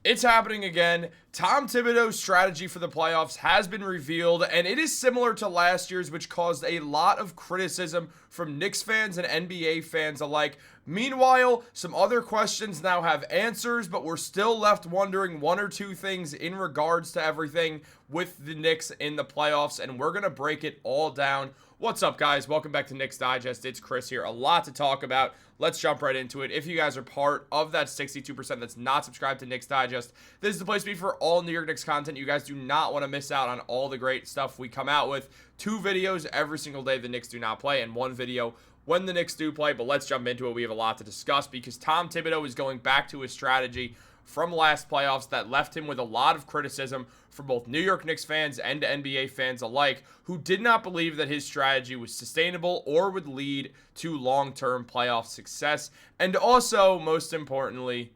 It's happening again. Tom Thibodeau's strategy for the playoffs has been revealed, and it is similar to last year's, which caused a lot of criticism from Knicks fans and NBA fans alike. Meanwhile, some other questions now have answers, but we're still left wondering one or two things in regards to everything with the Knicks in the playoffs, and we're going to break it all down. What's up, guys? Welcome back to Knicks Digest. It's Chris here. A lot to talk about. Let's jump right into it. If you guys are part of that 62% that's not subscribed to Knicks Digest, this is the place to be for all New York Knicks content. You guys do not want to miss out on all the great stuff we come out with. 2 videos every single day the Knicks do not play, and 1 video when the Knicks do play. But let's jump into it. We have a lot to discuss because Tom Thibodeau is going back to his strategy from last playoffs that left him with a lot of criticism from both New York Knicks fans and NBA fans alike, who did not believe that his strategy was sustainable or would lead to long-term playoff success. And also, most importantly,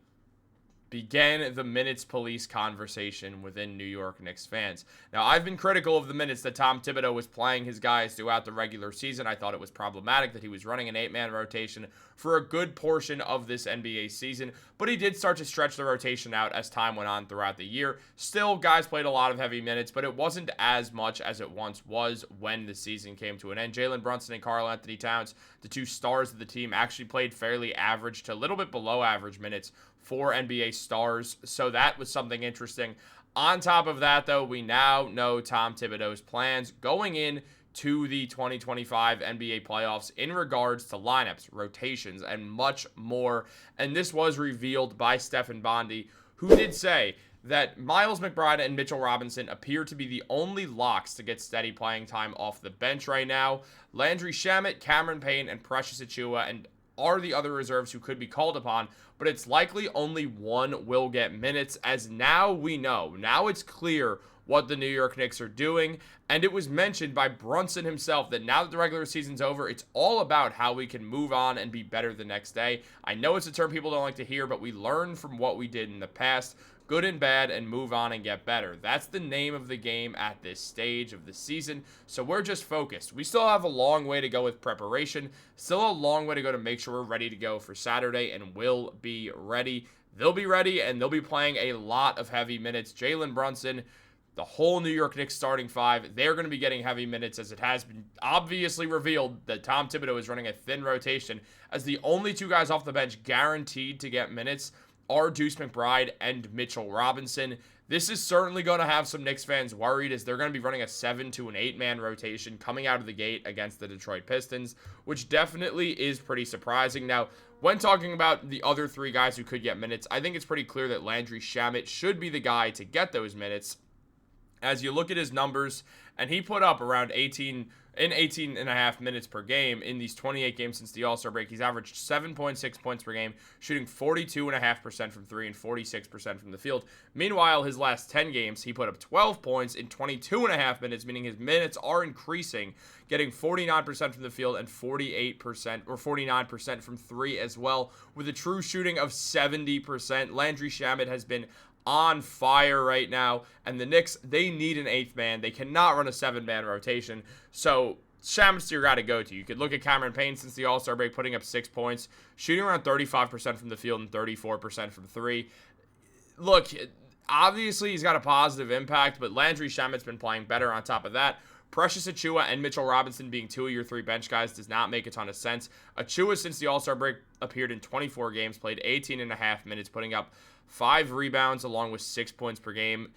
began the minutes police conversation within New York Knicks fans. Now, I've been critical of the minutes that Tom Thibodeau was playing his guys throughout the regular season. I thought it was problematic that he was running an 8-man rotation for a good portion of this NBA season, but he did start to stretch the rotation out as time went on throughout the year. Still, guys played a lot of heavy minutes, but it wasn't as much as it once was when the season came to an end. Jalen Brunson and Karl-Anthony Towns, the 2 stars of the team, actually played fairly average to a little bit below average minutes for NBA stars, so that was something interesting. On top of that, though, we now know Tom Thibodeau's plans going in to the 2025 NBA playoffs in regards to lineups, rotations, and much more. And this was revealed by Stephen Bondy, who did say that Miles McBride and Mitchell Robinson appear to be the only locks to get steady playing time off the bench right now. Landry Shamet, Cameron Payne, and Precious Achiuwa and are the other reserves who could be called upon, but it's likely only one will get minutes, as now we know. Now it's clear what the New York Knicks are doing, and it was mentioned by Brunson himself that now that the regular season's over, it's all about how we can move on and be better the next day. I know it's a term people don't like to hear, but we learn from what we did in the past, good and bad, and move on and get better. That's the name of the game at this stage of the season, so we're just focused. We still have a long way to go with preparation, still a long way to go to make sure we're ready to go for Saturday, and we'll be ready. They'll be ready, and they'll be playing a lot of heavy minutes. Jalen Brunson, the whole New York Knicks starting 5, they're going to be getting heavy minutes, as it has been obviously revealed that Tom Thibodeau is running a thin rotation, as the only 2 guys off the bench guaranteed to get minutes are Deuce McBride and Mitchell Robinson. This is certainly going to have some Knicks fans worried, as they're going to be running a 7 to an 8-man rotation coming out of the gate against the Detroit Pistons, which definitely is pretty surprising. Now, when talking about the other 3 guys who could get minutes, I think it's pretty clear that Landry Shamet should be the guy to get those minutes. As you look at his numbers, and he put up around 18 and a half minutes per game in these 28 games since the All-Star break. He's averaged 7.6 points per game, shooting 42.5% from 3 and 46% from the field. Meanwhile, his last 10 games, he put up 12 points in 22.5 minutes, meaning his minutes are increasing, getting 49% from the field and 48% or 49% from 3 as well, with a true shooting of 70%. Landry Shamet has been on fire right now, and the Knicks, they need an 8th man. They cannot run a 7-man rotation, so Shamet's your guy to go to. You could look at Cameron Payne since the All-Star break, putting up 6 points, shooting around 35% from the field and 34% from 3. Look, obviously he's got a positive impact, but Landry Shamet's been playing better on top of that. Precious Achiuwa and Mitchell Robinson being 2 of your 3 bench guys does not make a ton of sense. Achiuwa, since the All-Star break, appeared in 24 games, played 18 and a half minutes, putting up 5 rebounds along with 6 points per game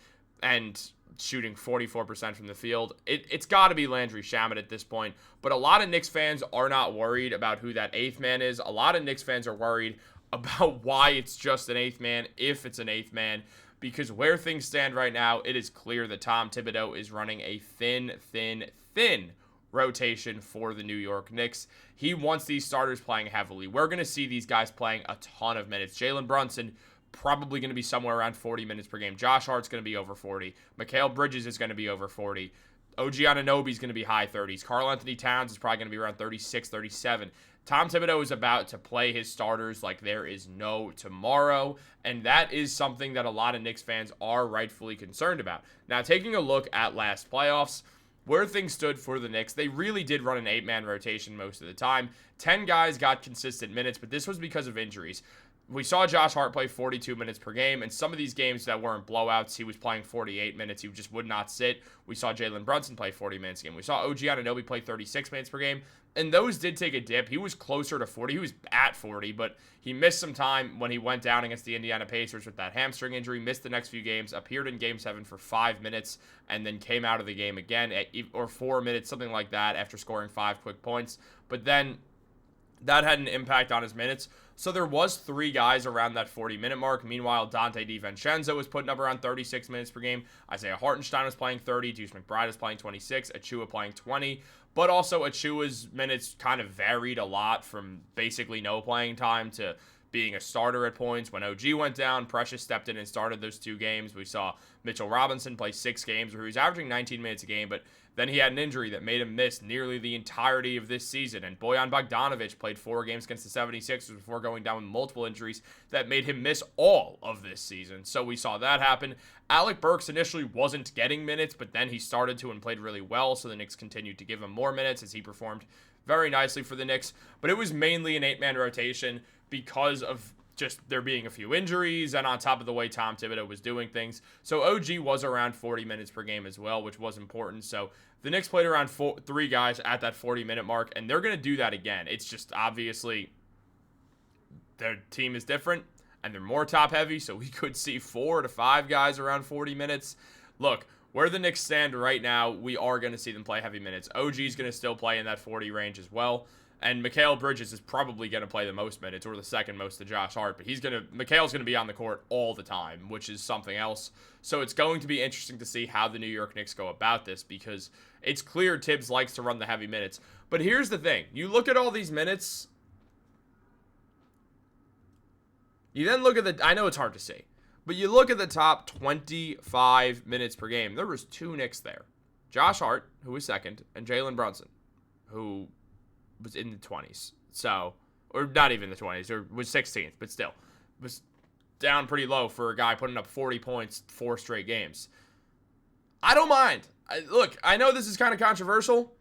and shooting 44% from the field. It's got to be Landry Shamet at this point, but a lot of Knicks fans are not worried about who that 8th man is. A lot of Knicks fans are worried about why it's just an 8th man, if it's an 8th man, because where things stand right now, it is clear that Tom Thibodeau is running a thin rotation for the New York Knicks. He wants these starters playing heavily. We're going to see these guys playing a ton of minutes. Jalen Brunson, probably going to be somewhere around 40 minutes per game. Josh Hart's going to be over 40. Mikal Bridges is going to be over 40. OG Anunoby is going to be high 30s. Karl-Anthony Towns is probably going to be around 36, 37. Tom Thibodeau is about to play his starters like there is no tomorrow, and that is something that a lot of Knicks fans are rightfully concerned about. Now, taking a look at last playoffs, where things stood for the Knicks, they really did run an 8-man rotation most of the time. 10 guys got consistent minutes, but this was because of injuries. we saw Josh Hart play 42 minutes per game, and some of these games that weren't blowouts, he was playing 48 minutes. He just would not sit. We saw Jalen Brunson play 40 minutes a game. We saw OG Anunoby play 36 minutes per game, and those did take a dip. He was closer to 40. He was at 40, but he missed some time when he went down against the Indiana Pacers with that hamstring injury, missed the next few games, appeared in Game 7 for 5 minutes, and then came out of the game again, or 4 minutes, something like that, after scoring 5 quick points. But then that had an impact on his minutes. So there was 3 guys around that 40-minute mark. Meanwhile, Dante DiVincenzo was putting up around 36 minutes per game. Isaiah Hartenstein was playing 30. Deuce McBride was playing 26. Achua playing 20. But also Achua's minutes kind of varied a lot from basically no playing time to being a starter at points. When OG went down, Precious stepped in and started those 2 games. We saw Mitchell Robinson play 6 games where he was averaging 19 minutes a game, but then he had an injury that made him miss nearly the entirety of this season. And Bojan Bogdanovic played 4 games against the 76ers before going down with multiple injuries that made him miss all of this season. So we saw that happen. Alec Burks initially wasn't getting minutes, but then he started to and played really well, so the Knicks continued to give him more minutes as he performed very nicely for the Knicks. But it was mainly an 8-man rotation because of just there being a few injuries and on top of the way Tom Thibodeau was doing things. So OG was around 40 minutes per game as well, which was important. So the Knicks played around 3 guys at that 40-minute mark, and they're going to do that again. It's just obviously their team is different, and they're more top-heavy, so we could see 4 to 5 guys around 40 minutes. Look, where the Knicks stand right now, we are going to see them play heavy minutes. OG is going to still play in that 40 range as well. And Mikal Bridges is probably going to play the most minutes, or the second most to Josh Hart. But Mikal's going to be on the court all the time, which is something else. So it's going to be interesting to see how the New York Knicks go about this, because it's clear Tibbs likes to run the heavy minutes. But here's the thing. You look at all these minutes. You then look at I know it's hard to see, but you look at the top 25 minutes per game. There was 2 Knicks there. Josh Hart, who was second, and Jalen Brunson, who was in the 20s, so, or not even the 20s, or was 16th, but still, was down pretty low for a guy putting up 40 points 4 straight games. I don't mind. Look, I know this is kind of controversial.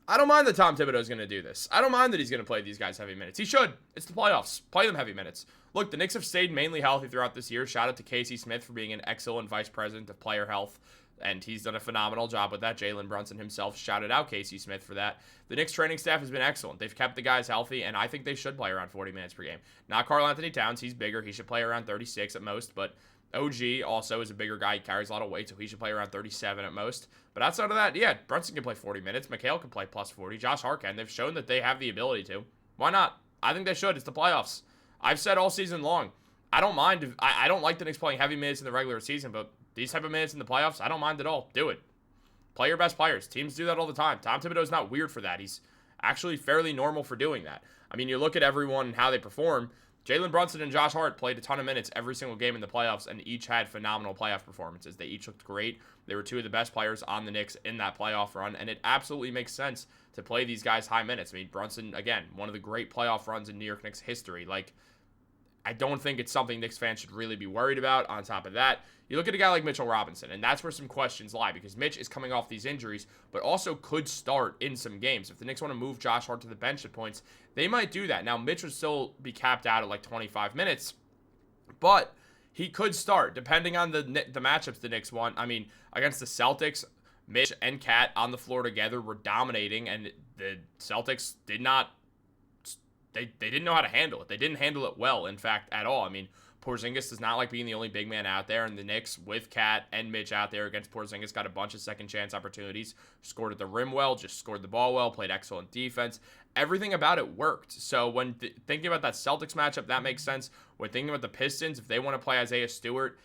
I don't mind that Tom Thibodeau is going to do this. I don't mind that he's going to play these guys heavy minutes. He should. It's the playoffs. Play them heavy minutes. Look, the Knicks have stayed mainly healthy throughout this year. Shout out to Casey Smith for being an excellent vice president of player health, and he's done a phenomenal job with that. Jalen Brunson himself shouted out Casey Smith for that. The Knicks training staff has been excellent. They've kept the guys healthy, and I think they should play around 40 minutes per game. Not Karl-Anthony Towns. He's bigger. He should play around 36 at most, but OG also is a bigger guy. He carries a lot of weight, so he should play around 37 at most. But outside of that, yeah, Brunson can play 40 minutes. Mikal can play plus 40. Josh Hart can. They've shown that they have the ability to. Why not? I think they should. It's the playoffs. I've said all season long, I don't mind. I don't like the Knicks playing heavy minutes in the regular season, but these type of minutes in the playoffs, I don't mind at all. Do it. Play your best players. Teams do that all the time. Tom Thibodeau's not weird for that. He's actually fairly normal for doing that. I mean, you look at everyone and how they perform. Jalen Brunson and Josh Hart played a ton of minutes every single game in the playoffs, and each had phenomenal playoff performances. They each looked great. They were 2 of the best players on the Knicks in that playoff run, and it absolutely makes sense to play these guys high minutes. I mean, Brunson, again, one of the great playoff runs in New York Knicks history. Like, I don't think it's something Knicks fans should really be worried about. On top of that, you look at a guy like Mitchell Robinson, and that's where some questions lie, because Mitch is coming off these injuries, but also could start in some games. If the Knicks want to move Josh Hart to the bench at points, they might do that. Now, Mitch would still be capped out at like 25 minutes, but he could start, depending on the matchups the Knicks want. I mean, against the Celtics, Mitch and Cat on the floor together were dominating, and the Celtics did not They didn't know how to handle it. They didn't handle it well, in fact, at all. I mean, Porzingis does not like being the only big man out there, and the Knicks, with Cat and Mitch out there against Porzingis, got a bunch of second-chance opportunities, scored at the rim well, just scored the ball well, played excellent defense. Everything about it worked. So when thinking about that Celtics matchup, that makes sense. When thinking about the Pistons, if they want to play Isaiah Stewart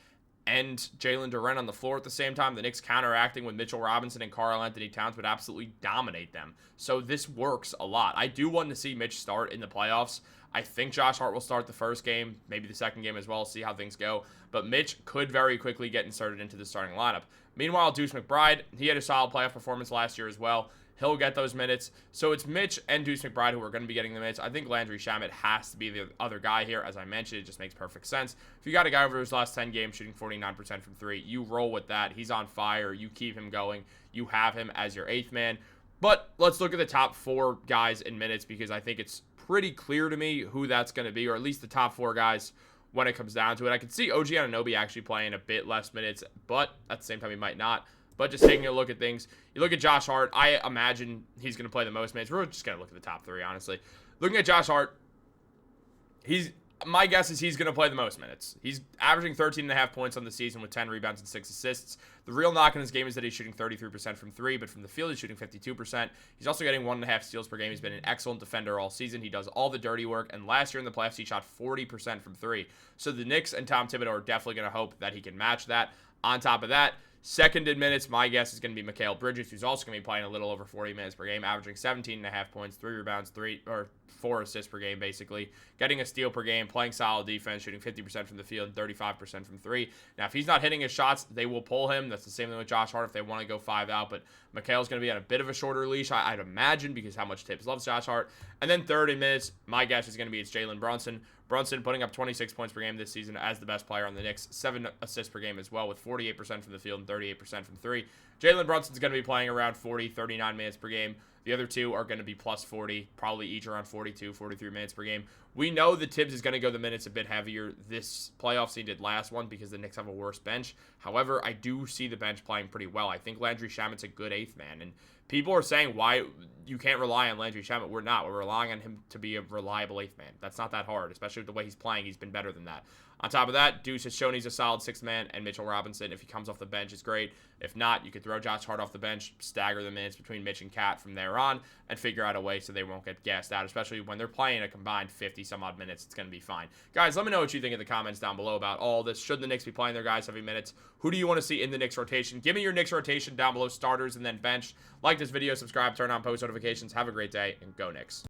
and Jalen Duren on the floor at the same time, the Knicks counteracting with Mitchell Robinson and Karl-Anthony Towns would absolutely dominate them. So this works a lot. I do want to see Mitch start in the playoffs. I think Josh Hart will start the first game, maybe the second game as well, see how things go. But Mitch could very quickly get inserted into the starting lineup. Meanwhile, Deuce McBride, he had a solid playoff performance last year as well. He'll get those minutes. So it's Mitch and Deuce McBride who are going to be getting the minutes. I think Landry Shamet has to be the other guy here. As I mentioned, it just makes perfect sense. If you got a guy over his last 10 games shooting 49% from 3, you roll with that. He's on fire. You keep him going. You have him as your 8th man. But let's look at the top 4 guys in minutes, because I think it's pretty clear to me who that's going to be, or at least the top 4 guys when it comes down to it. I could see OG Anunoby actually playing a bit less minutes, but at the same time he might not. But just taking a look at things, you look at Josh Hart, I imagine he's going to play the most minutes. We're just going to look at the top 3, honestly. Looking at Josh Hart, my guess is he's going to play the most minutes. He's averaging 13.5 points on the season with 10 rebounds and 6 assists. The real knock on his game is that he's shooting 33% from 3, but from the field he's shooting 52%. He's also getting 1.5 steals per game. He's been an excellent defender all season. He does all the dirty work, and last year in the playoffs he shot 40% from 3. So the Knicks and Tom Thibodeau are definitely going to hope that he can match that. On top of that, second in minutes, my guess is going to be Mikal Bridges, who's also going to be playing a little over 40 minutes per game, averaging 17.5 points, 3 rebounds, 4 assists per game, basically. Getting a steal per game, playing solid defense, shooting 50% from the field and 35% from 3. Now, if he's not hitting his shots, they will pull him. That's the same thing with Josh Hart if they want to go 5 out. But Mikal's going to be on a bit of a shorter leash, I'd imagine, because how much Tibbs loves Josh Hart. And then third in minutes, my guess is going to be it's Jalen Brunson. Brunson putting up 26 points per game this season as the best player on the Knicks, 7 assists per game as well, with 48% from the field and 38% from 3. Jalen Brunson's going to be playing around 40, 39 minutes per game. The other two are going to be plus 40, probably each around 42, 43 minutes per game. We know that Tibbs is going to go the minutes a bit heavier this playoffs than he did last one because the Knicks have a worse bench. However, I do see the bench playing pretty well. I think Landry Shamet's a good 8th man, and people are saying why you can't rely on Landry Shamet. We're not. We're relying on him to be a reliable 8th man. That's not that hard, especially with the way he's playing. He's been better than that. On top of that, Deuce has shown he's a solid 6th man, and Mitchell Robinson, if he comes off the bench, is great. If not, you could throw Josh Hart off the bench, stagger the minutes between Mitch and Cat from there on, and figure out a way so they won't get gassed out, especially when they're playing a combined 50-some-odd minutes. It's going to be fine. Guys, let me know what you think in the comments down below about all this. Should the Knicks be playing their guys heavy minutes? Who do you want to see in the Knicks rotation? Give me your Knicks rotation down below, starters and then bench. Like this video, subscribe, turn on post notifications. Have a great day, and go Knicks.